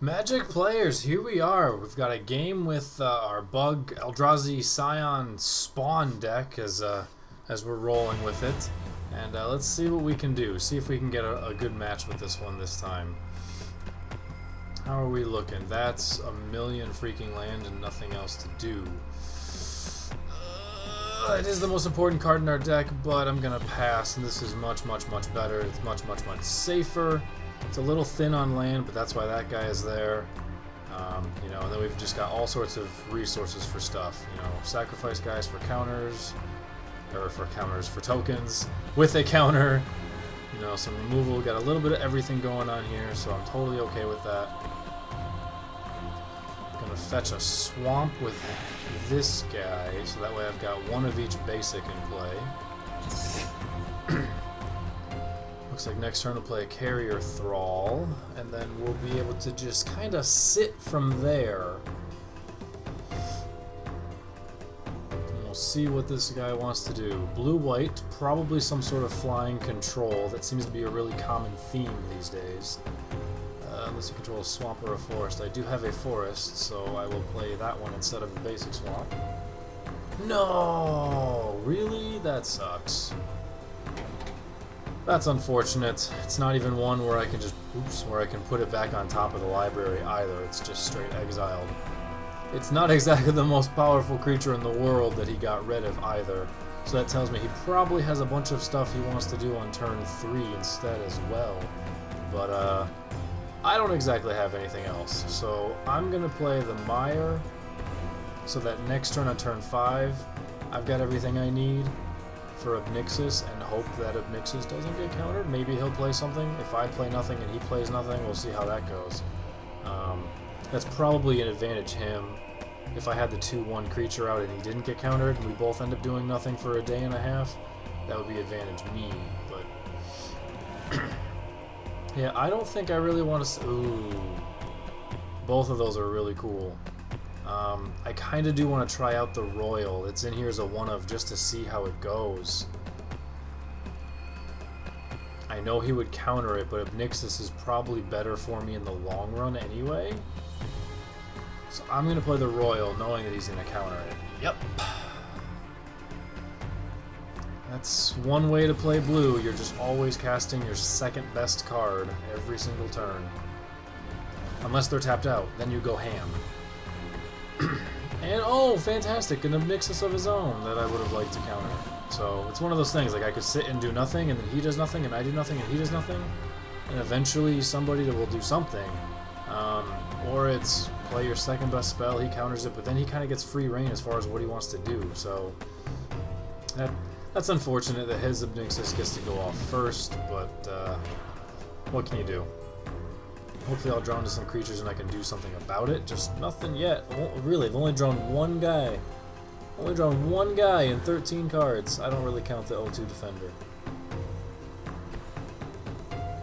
Magic players, here we are. We've got a game with our Bug Eldrazi Scion Spawn deck as we're rolling with it. And let's see what we can do. See if we can get a good match with this one this time. How are we looking? That's a million freaking land and nothing else to do. It is the most important card in our deck, but I'm going to pass. And this is much, much, much better. It's much, much, much safer. It's a little thin on land, but that's why that guy is there. You know, and then we've just got all sorts of resources for stuff. You know, sacrifice guys for counters, or for tokens with a counter. You know, some removal. Got a little bit of everything going on here, so I'm totally okay with that. Gonna fetch a swamp with this guy, so that way I've got one of each basic in play. Looks like next turn we'll play a Carrier Thrall, and then we'll be able to just kind of sit from there. And we'll see what this guy wants to do. Blue-white, probably some sort of flying control. That seems to be a really common theme these days. Unless you control a swamp or a forest. I do have a forest, so I will play that one instead of a basic swamp. No! Really? That sucks. That's unfortunate. It's not even one where I can just, where I can put it back on top of the library either. It's just straight exiled. It's not exactly the most powerful creature in the world that he got rid of either. So that tells me he probably has a bunch of stuff he wants to do on turn 3 instead as well. But, I don't exactly have anything else. So I'm going to play the Mire so that next turn on turn 5, I've got everything I need for Obnixis, and hope that Obnixis doesn't get countered. Maybe he'll play something. If I play nothing and he plays nothing, we'll see how that goes. That's probably an advantage him. If I had the 2/1 creature out and he didn't get countered, and we both end up doing nothing for a day and a half, that would be advantage me. But yeah, I don't think I really want to. Ooh, both of those are really cool. I kind of do want to try out the Royal. It's in here as a one-of just to see how it goes. I know he would counter it, but Obnixis is probably better for me in the long run anyway. So I'm going to play the Royal, knowing that he's going to counter it. Yep. That's one way to play blue. You're just always casting your second best card every single turn. Unless they're tapped out, then you go ham. And oh, fantastic, an Obnixis of his own that I would have liked to counter. So it's one of those things, like I could sit and do nothing, and then he does nothing, and I do nothing, and he does nothing, and eventually somebody will do something. Or it's play your second best spell, he counters it, but then he kind of gets free reign as far as what he wants to do. So that's unfortunate that his Obnixis gets to go off first, but what can you do? Hopefully I'll draw into some creatures and I can do something about it. Just nothing yet. Really, I've only drawn one guy. Only drawn one guy in 13 cards. I don't really count the O2 Defender.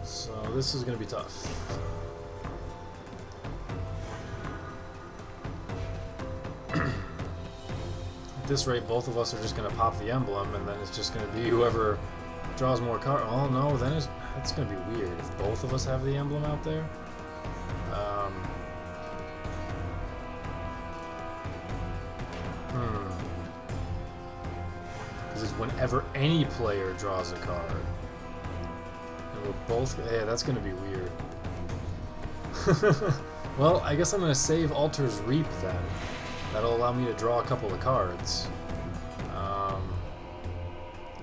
So this is going to be tough. At this rate, both of us are just going to pop the emblem, and then it's just going to be whoever draws more cards. Oh no, then that's going to be weird if both of us have the emblem out there. Because it's whenever any player draws a card. And we're both... Yeah, that's going to be weird. Well, I guess I'm going to save Altar's Reap then. That'll allow me to draw a couple of cards.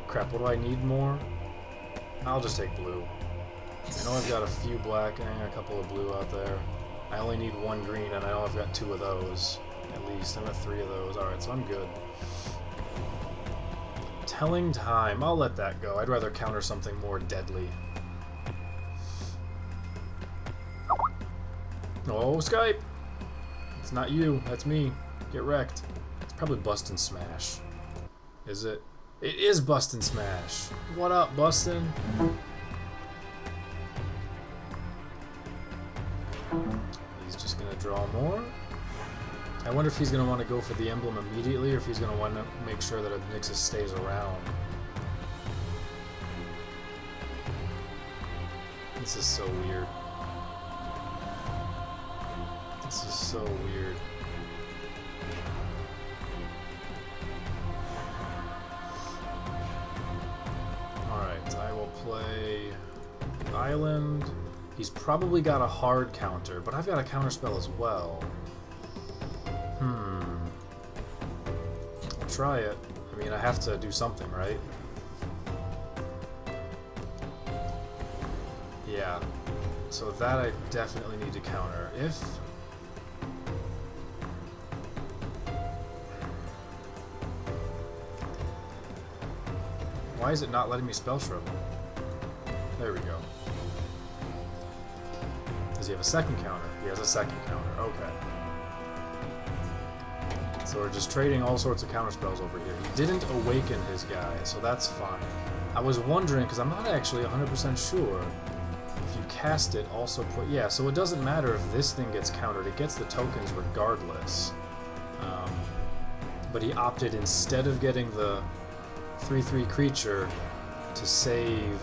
Crap, what do I need more? I'll just take blue. I know I've got a few black and a couple of blue out there. I only need one green, and I know I've got 2 of those. At least, I've got 3 of those. Alright, so I'm good. Telling Time. I'll let that go. I'd rather counter something more deadly. Oh, Skype! It's not you. That's me. Get wrecked. It's probably Bust and Smash. Is it? It is Bust and Smash. What up, Bustin'? He's just going to draw more. I wonder if he's going to want to go for the emblem immediately, or if he's going to want to make sure that Obnixis stays around. This is so weird. This is so weird. Alright, I will play Island. He's probably got a hard counter, but I've got a counterspell as well. I'll try it. I mean, I have to do something, right? Yeah. So that I definitely need to counter. If... Why is it not letting me spell shrub? There we go. Does he have a second counter? He has a second counter. Okay. So we're just trading all sorts of counter spells over here. He didn't awaken his guy, so that's fine. I was wondering, because I'm not actually 100% sure, if you cast it, also put... Yeah, so it doesn't matter if this thing gets countered. It gets the tokens regardless. But he opted, instead of getting the 3/3 creature, to save...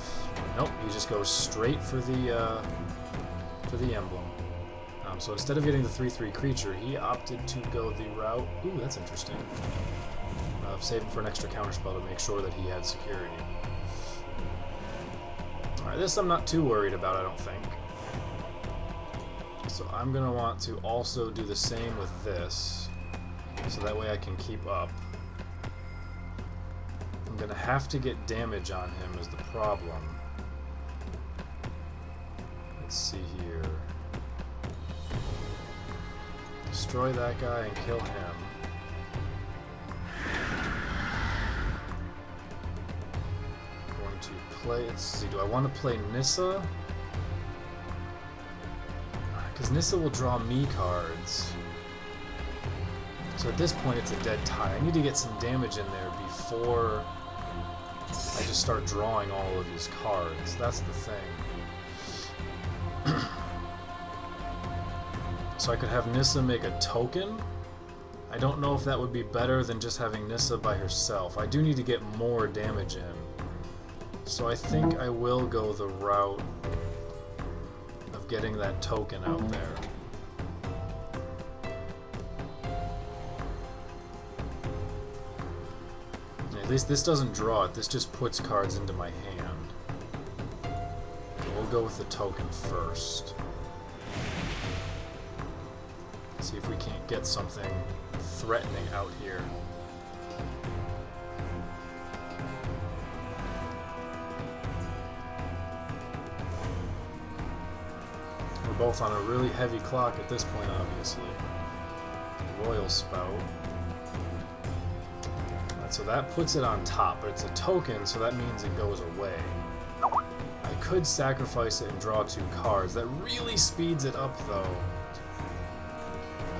Nope, he just goes straight for the emblem. So instead of getting the 3/3 creature, he opted to go the route... Ooh, that's interesting. Of saving for an extra counterspell to make sure that he had security. Alright, this I'm not too worried about, I don't think. So I'm going to want to also do the same with this, so that way I can keep up. I'm going to have to get damage on him is the problem. Let's see here. Destroy that guy and kill him. Going to play... Let's see, do I want to play Nissa? Because Nissa will draw me cards. So at this point it's a dead tie. I need to get some damage in there before I just start drawing all of these cards. That's the thing. So I could have Nissa make a token. I don't know if that would be better than just having Nissa by herself. I do need to get more damage in. So I think I will go the route of getting that token out there. At least this doesn't draw it, this just puts cards into my hand. So we'll go with the token first. See if we can't get something threatening out here. We're both on a really heavy clock at this point, obviously. Royal Spout. Right, so that puts it on top, but it's a token, so that means it goes away. I could sacrifice it and draw 2 cards. That really speeds it up, though.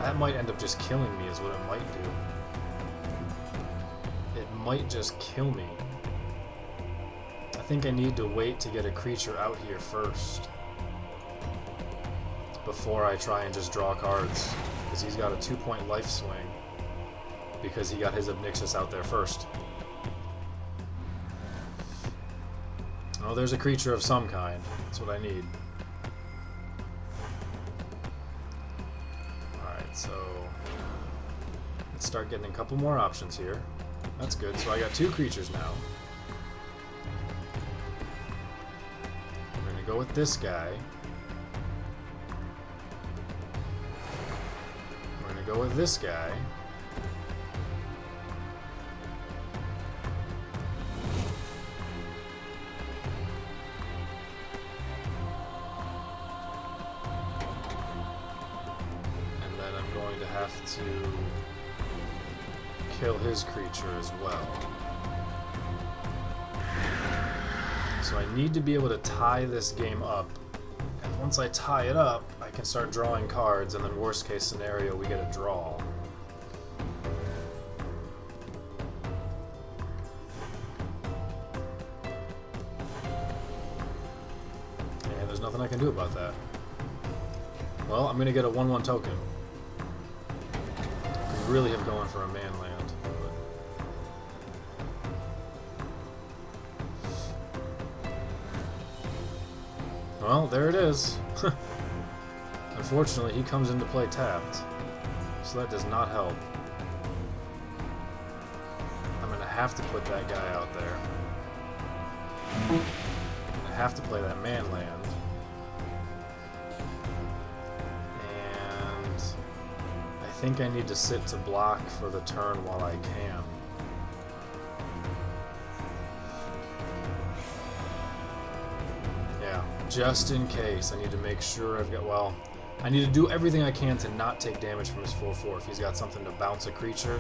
That might end up just killing me, is what it might do. It might just kill me. I think I need to wait to get a creature out here first, before I try and just draw cards. Because he's got a 2-point life swing, because he got his Obnixis out there first. Oh, there's a creature of some kind. That's what I need. So let's start getting a couple more options here. That's good. So I got 2 creatures now. I'm going to go with this guy. We're going to go with this guy. To kill his creature as well. So I need to be able to tie this game up, and once I tie it up I can start drawing cards, and then worst case scenario we get a draw. And there's nothing I can do about that. Well, I'm gonna get a 1/1 token. Really have going for a man land. But... Well, there it is. unfortunately, he comes into play tapped. So that does not help. I'm going to have to put that guy out there. I have to play that man land. And I think I need to sit to block for the turn while I can. Yeah, just in case. I need to make sure I've got, well, I need to do everything I can to not take damage from his 4/4. If he's got something to bounce a creature,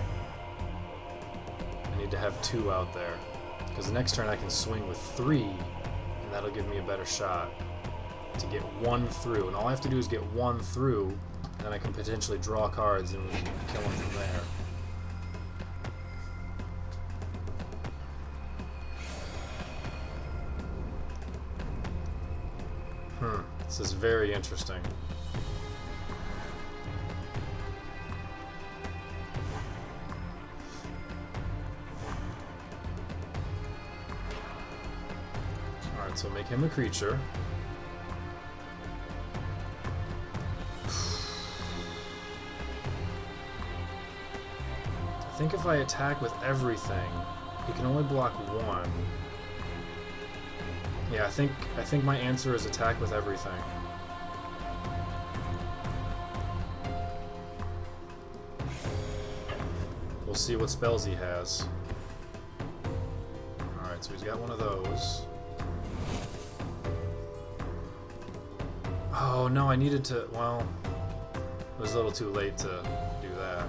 I need to have 2 out there. Because the next turn I can swing with 3, and that'll give me a better shot to get 1 through. And all I have to do is get 1 through, and then I can potentially draw cards and kill him from there. This is very interesting. Alright, so make him a creature. I think if I attack with everything, he can only block 1. Yeah, I think my answer is attack with everything. We'll see what spells he has. Alright, so he's got one of those. Oh no, I needed to, well, it was a little too late to do that.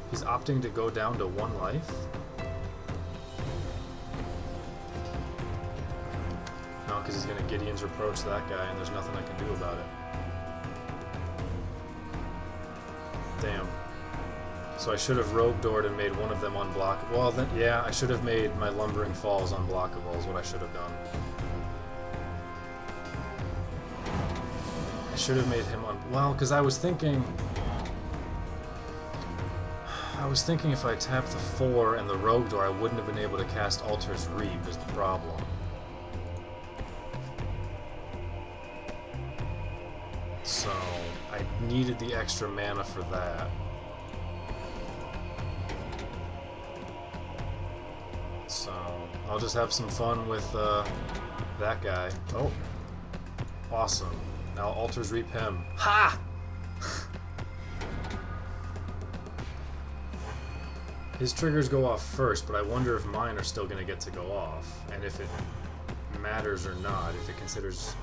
He's opting to go down to 1 life? No, because he's going to Gideon's Reproach that guy, and there's nothing I can do about it. Damn. So I should have Rogue Doored and made one of them unblockable. Well, then, yeah, I should have made my Lumbering Falls unblockable is what I should have done. I should have made him well, because I was thinking if I tapped the 4 and the Rogue Door, I wouldn't have been able to cast Altar's Reap is the problem. So I needed the extra mana for that. So I'll just have some fun with that guy. Oh, awesome. Now Altar's Reap him. Ha! His triggers go off first, but I wonder if mine are still going to get to go off. And if it matters or not, if it considers...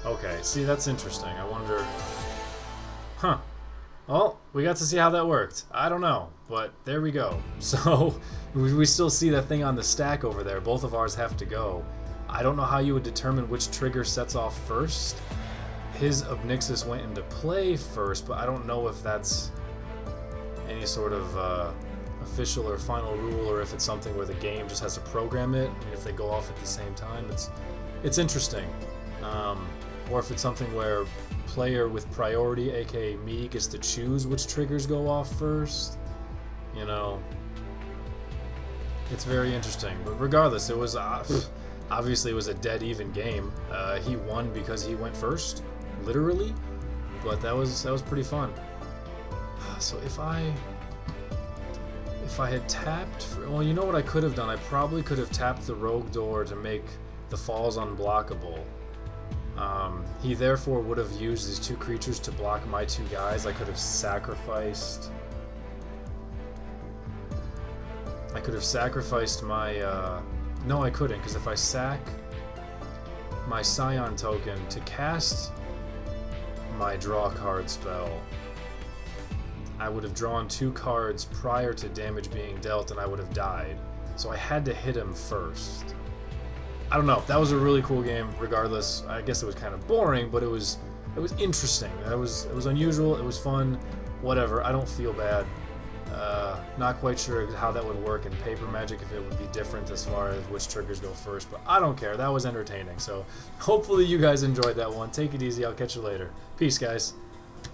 Okay, see, that's interesting. I wonder... Huh. Well, we got to see how that worked. I don't know, but there we go. So, we still see that thing on the stack over there. Both of ours have to go. I don't know how you would determine which trigger sets off first. His Obnixis went into play first, but I don't know if that's any sort of official or final rule, or if it's something where the game just has to program it, and if they go off at the same time. It's interesting. Or if it's something where player with priority, aka me, gets to choose which triggers go off first. You know, it's very interesting. But regardless, it was obviously it was a dead even game. He won because he went first, literally. But that was pretty fun. So if I had tapped, well, you know what I could have done? I probably could have tapped the Rogue Door to make the falls unblockable. He therefore would have used these 2 creatures to block my 2 guys. I could have sacrificed... my... No, I couldn't, because if I sack my Scion token to cast my draw card spell, I would have drawn 2 cards prior to damage being dealt, and I would have died. So I had to hit him first. I don't know. That was a really cool game. Regardless, I guess it was kind of boring, but it was interesting. It was unusual. It was fun. Whatever. I don't feel bad. Not quite sure how that would work in Paper Magic, if it would be different as far as which triggers go first, but I don't care. That was entertaining. So hopefully you guys enjoyed that one. Take it easy. I'll catch you later. Peace, guys.